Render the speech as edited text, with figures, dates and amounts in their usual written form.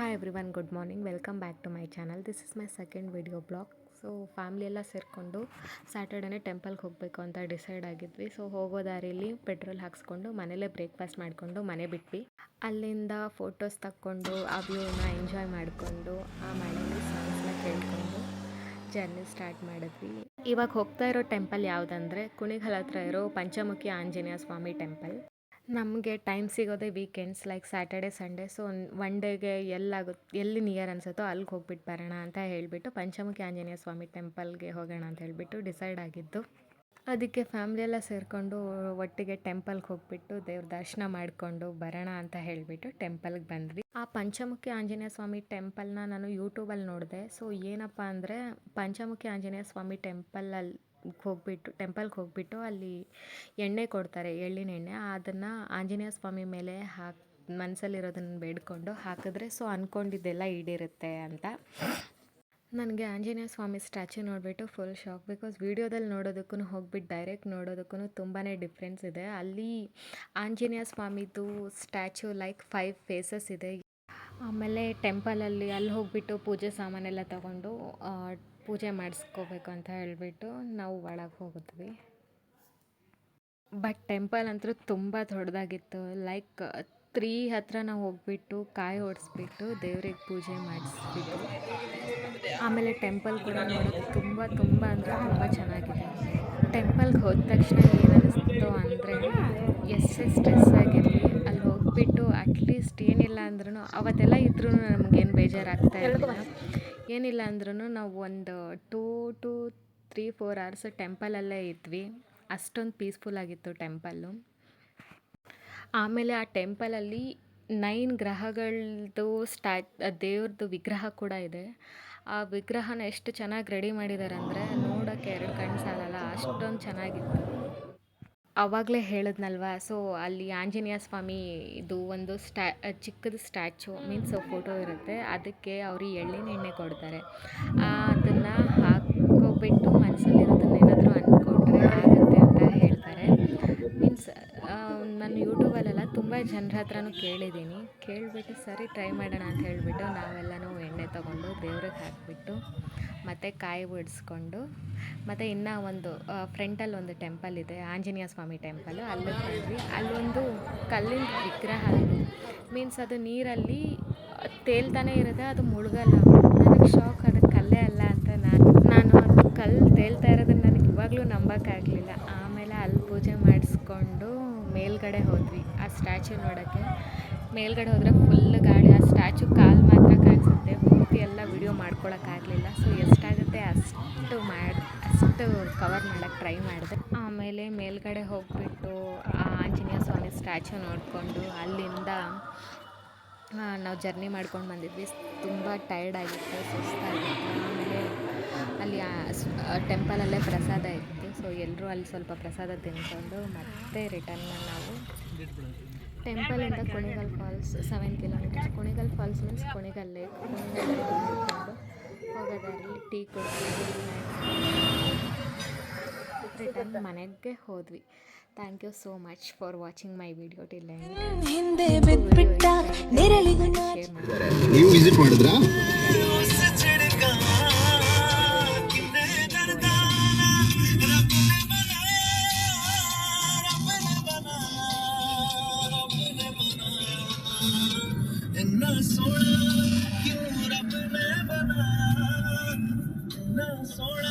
Hi everyone, good morning. Welcome back to my channel. This is my second video blog. So family ಎಲ್ಲ ಸೇರಿಕೊಂಡು ಸ್ಯಾಟರ್ಡೇನೇ ಟೆಂಪಲ್ಗೆ ಹೋಗಬೇಕು ಅಂತ decide ಆಗಿದ್ವಿ. So ಹೋಗೋ ದಾರಿಲಿ ಪೆಟ್ರೋಲ್ ಹಾಕ್ಸ್ಕೊಂಡು ಮನೇಲೇ ಬ್ರೇಕ್ಫಾಸ್ಟ್ ಮಾಡಿಕೊಂಡು ಮನೆ ಬಿಟ್ವಿ. ಅಲ್ಲಿಂದ ಫೋಟೋಸ್ ತಕ್ಕೊಂಡು ಆ ವ್ಯೂನ ಎಂಜಾಯ್ ಮಾಡಿಕೊಂಡು ಆ ಮಳೆಯಲ್ಲಿ ಸಾಂಗ್ಸ್ನ ಕೇಳಿಕೊಂಡು ಜರ್ನಿ ಸ್ಟಾರ್ಟ್ ಮಾಡಿದ್ವಿ. ಇವಾಗ ಹೋಗ್ತಾ ಇರೋ ಟೆಂಪಲ್ ಯಾವುದಂದರೆ ಕುಣಿಗಲ್ ಹತ್ರ ಇರೋ ಪಂಚಮುಖಿ ಆಂಜನೇಯ ಸ್ವಾಮಿ ಟೆಂಪಲ್. ನಮಗೆ ಟೈಮ್ ಸಿಗೋದೇ weekends like Saturday Sunday. So one ಡೇಗೆ ಎಲ್ಲಿ ನಿಯರ್ ಅನಿಸುತ್ತೋ ಅಲ್ಲಿಗೆ ಹೋಗ್ಬಿಟ್ಟು ಬರೋಣ ಅಂತ ಹೇಳಿಬಿಟ್ಟು ಪಂಚಮುಖಿ ಆಂಜನೇಯ ಸ್ವಾಮಿ ಟೆಂಪಲ್ಗೆ ಹೋಗೋಣ ಅಂತ ಹೇಳಿಬಿಟ್ಟು ಡಿಸೈಡ್ ಆಗಿದ್ದು. ಅದಕ್ಕೆ ಫ್ಯಾಮ್ಲಿ ಎಲ್ಲ ಸೇರಿಕೊಂಡು ಒಟ್ಟಿಗೆ ಟೆಂಪಲ್ಗೆ ಹೋಗ್ಬಿಟ್ಟು ದೇವ್ರ ದರ್ಶನ ಮಾಡಿಕೊಂಡು ಬರೋಣ ಅಂತ ಹೇಳಿಬಿಟ್ಟು ಟೆಂಪಲ್ಗೆ ಬಂದ್ವಿ. ಆ ಪಂಚಮುಖಿ ಆಂಜನೇಯ ಸ್ವಾಮಿ ಟೆಂಪಲ್ನ ನಾನು ಯೂಟ್ಯೂಬಲ್ಲಿ ನೋಡಿದೆ. ಸೊ ಏನಪ್ಪ ಅಂದರೆ ಪಂಚಮುಖಿ ಆಂಜನೇಯ ಸ್ವಾಮಿ ಟೆಂಪಲ್ಗೆ ಹೋಗ್ಬಿಟ್ಟು ಅಲ್ಲಿ ಎಣ್ಣೆ ಕೊಡ್ತಾರೆ, ಎಳ್ಳಿನ ಎಣ್ಣೆ. ಅದನ್ನು ಆಂಜನೇಯ ಸ್ವಾಮಿ ಮೇಲೆ ಮನಸ್ಸಲ್ಲಿರೋದನ್ನು ಬೇಡ್ಕೊಂಡು ಹಾಕಿದ್ರೆ ಸೊ ಅಂದ್ಕೊಂಡಿದ್ದೆಲ್ಲ ಈಡೇರುತ್ತೆ ಅಂತ. ನನಗೆ ಆಂಜನೇಯ ಸ್ವಾಮಿ ಸ್ಟ್ಯಾಚ್ಯೂ ನೋಡಿಬಿಟ್ಟು ಫುಲ್ ಶಾಕ್. ಬಿಕಾಸ್ ವೀಡಿಯೋದಲ್ಲಿ ನೋಡೋದಕ್ಕೂ ಹೋಗ್ಬಿಟ್ಟು ಡೈರೆಕ್ಟ್ ನೋಡೋದಕ್ಕೂ ತುಂಬಾ ಡಿಫ್ರೆನ್ಸ್ ಇದೆ. ಅಲ್ಲಿ ಆಂಜನೇಯ ಸ್ವಾಮಿದು ಸ್ಟ್ಯಾಚ್ಯೂ ಲೈಕ್ 5 ಫೇಸಸ್ ಇದೆ. ಆಮೇಲೆ ಟೆಂಪಲಲ್ಲಿ ಅಲ್ಲಿ ಹೋಗ್ಬಿಟ್ಟು ಪೂಜೆ ಸಾಮಾನೆಲ್ಲ ತಗೊಂಡು ಪೂಜೆ ಮಾಡಿಸ್ಕೋಬೇಕು ಅಂತ ಹೇಳಿಬಿಟ್ಟು ನಾವು ಒಳಗೆ ಹೋಗಿದ್ವಿ. ಬಟ್ ಟೆಂಪಲ್ ಅಂತೂ ತುಂಬ ದೊಡ್ಡದಾಗಿತ್ತು. ಲೈಕ್ 3 ಹತ್ರ ನಾವು ಹೋಗ್ಬಿಟ್ಟು ಕಾಯಿ ಹೊಡೆಸ್ಬಿಟ್ಟು ದೇವ್ರಿಗೆ ಪೂಜೆ ಮಾಡಿಸ್ಬಿಟ್ಟು ಆಮೇಲೆ ಟೆಂಪಲ್ ಕೂಡ ನೋಡೋದು ತುಂಬ ಅಂದರೆ ತುಂಬ ಚೆನ್ನಾಗಿದೆ. ಟೆಂಪಲ್ಗೆ ಹೋದ ತಕ್ಷಣ ಏನು ಅನ್ನಿಸ್ತು ಅಂದರೆ ಎಷ್ಟೇ ಸ್ಟ್ರೆಸ್ ಆಗಿರಲಿ ಅಲ್ಲಿ ಹೋಗ್ಬಿಟ್ಟು ಅಟ್ಲೀಸ್ಟ್ ಏನಿಲ್ಲ ಅಂದ್ರೂ ಅವತ್ತೆಲ್ಲ ಇದ್ರೂ ನಮಗೇನು ಬೇಜಾರಾಗ್ತಾ ಇರಲಿಲ್ಲ. ಏನಿಲ್ಲ ಅಂದ್ರೂ ನಾವು ಒಂದು 2 to 3-4 hours ಟೆಂಪಲಲ್ಲೇ ಇದ್ವಿ. ಅಷ್ಟೊಂದು ಪೀಸ್ಫುಲ್ಲಾಗಿತ್ತು ಟೆಂಪಲ್ಲು. ಆಮೇಲೆ ಆ ಟೆಂಪಲಲ್ಲಿ 9 ಗ್ರಹಗಳದ್ದು ದೇವ್ರದ್ದು ವಿಗ್ರಹ ಕೂಡ ಇದೆ. ಆ ವಿಗ್ರಹನ ಎಷ್ಟು ಚೆನ್ನಾಗಿ ರೆಡಿ ಮಾಡಿದ್ದಾರೆ ಅಂದರೆ ನೋಡೋಕ್ಕೆ 2 ಕಣ್ಣು ಸಾಲಲ್ಲ, ಅಷ್ಟೊಂದು ಚೆನ್ನಾಗಿತ್ತು. ಆವಾಗಲೇ ಹೇಳಿದ್ನಲ್ವ, ಸೊ ಅಲ್ಲಿ ಆಂಜನೇಯ ಸ್ವಾಮಿ ಇದು ಒಂದು ಚಿಕ್ಕದು ಸ್ಟ್ಯಾಚ್ಯೂ ಮೀನ್ಸ್ ಫೋಟೋ ಇರುತ್ತೆ. ಅದಕ್ಕೆ ಅವರು ಎಳ್ಳಿನ ಎಣ್ಣೆ ಕೊಡ್ತಾರೆ. ಅದನ್ನು ಹಾಕ್ಕೊಬಿಟ್ಟು ಮನಸ್ಸಲ್ಲಿರೋದನ್ನ ಏನಾದರೂ ಅಂದ್ಕೊಂಡ್ರೆ ಆಗುತ್ತೆ ಅಂತ ಹೇಳ್ತಾರೆ. ಮೀನ್ಸ್ ನಾನು ಯೂಟ್ಯೂಬಲ್ಲೆಲ್ಲ ತುಂಬ ಜನರ ಹತ್ರನೂ ಕೇಳಿಬಿಟ್ಟು ಸರಿ ಟ್ರೈ ಮಾಡೋಣ ಅಂತ ಹೇಳಿಬಿಟ್ಟು ನಾವೆಲ್ಲನೂ ಎಣ್ಣೆ ತೊಗೊಂಡು ದೇವ್ರಿಗೆ ಹಾಕಿಬಿಟ್ಟು ಮತ್ತು ಕಾಯಿ ಬಿಡಿಸ್ಕೊಂಡು ಮತ್ತು ಇನ್ನೂ ಒಂದು ಫ್ರಂಟಲ್ಲಿ ಒಂದು ಟೆಂಪಲ್ ಇದೆ, ಆಂಜನೇಯ ಸ್ವಾಮಿ ಟೆಂಪಲ್ಲು. ಅಲ್ಲಿಗೆ ಬಂದ್ವಿ. ಅಲ್ಲೊಂದು ಕಲ್ಲಿನ ವಿಗ್ರಹ ಮೀನ್ಸ್ ಅದು ನೀರಲ್ಲಿ ತೇಲ್ತಾನೆ ಇರುತ್ತೆ, ಅದು ಮುಳುಗಲ್ಲ. ನನಗೆ ಶಾಕ್, ಅದು ಕಲ್ಲೇ ಅಲ್ಲ ಅಂತ. ನಾನು ಅದು ಕಲ್ಲು ತೇಲ್ತಾ ಇರೋದನ್ನು ನನಗೆ ಇವಾಗಲೂ ನಂಬೋಕ್ಕಾಗಲಿಲ್ಲ. ಆಮೇಲೆ ಅಲ್ಲಿ ಪೂಜೆ ಮಾಡಿಸ್ಕೊಂಡು ಮೇಲ್ಗಡೆ ಹೋದ್ವಿ ಆ ಸ್ಟ್ಯಾಚ್ಯೂ ನೋಡೋಕ್ಕೆ. ಮೇಲ್ಗಡೆ ಹೋದರೆ ಫುಲ್ ಗಾಳಿ, ಆ ಸ್ಟ್ಯಾಚ್ಯೂ ಕಾಲು ಮಾತ್ರ ಕಾಣಿಸುತ್ತೆ. ಪೂರ್ತಿ ಎಲ್ಲ ವಿಡಿಯೋ ಮಾಡ್ಕೊಳಕ್ಕಾಗಲಿಲ್ಲ. ಸೊ ಎಷ್ಟಾಗುತ್ತೆ ಅಷ್ಟು ಕವರ್ ಮಾಡೋಕ್ಕೆ ಟ್ರೈ ಮಾಡಿದೆ. ಆಮೇಲೆ ಮೇಲ್ಗಡೆ ಹೋಗಿಬಿಟ್ಟು ಆ ಆಂಜನೇಯ ಸ್ವಾಮಿ ಸ್ಟ್ಯಾಚ್ಯೂ ನೋಡಿಕೊಂಡು ಅಲ್ಲಿಂದ ನಾವು ಜರ್ನಿ ಮಾಡ್ಕೊಂಡು ಬಂದಿದ್ವಿ. ತುಂಬ ಟಯರ್ಡ್ ಆಗಿತ್ತು, ಸುಸ್ತಾಗಿತ್ತು. ಆಮೇಲೆ ಅಲ್ಲಿ ಟೆಂಪಲಲ್ಲೇ ಪ್ರಸಾದ ಇತ್ತು. ಸೊ ಎಲ್ಲರೂ ಅಲ್ಲಿ ಸ್ವಲ್ಪ ಪ್ರಸಾದ ತಿನ್ಕೊಂಡು ಮತ್ತೆ ರಿಟರ್ನ್ ನಾವು ಟೆಂಪಲಿಂದ Kunigal falls 7 kilometers. Kunigal falls means Kunigal lake. ನೋಡಿಕೊಂಡು ಹೋಗೋದಾರಲ್ಲಿ ಟೀ ಕುಡಿದು ರಿಟರ್ನ್ ಮನೆಗೆ ಹೋದ್ವಿ. Thank you so much for watching my video till end. ನೀವು ವಿಸಿಟ್ ಮಾಡಿದ್ರಾ? सोना क्यों रब ने बना ना सोना।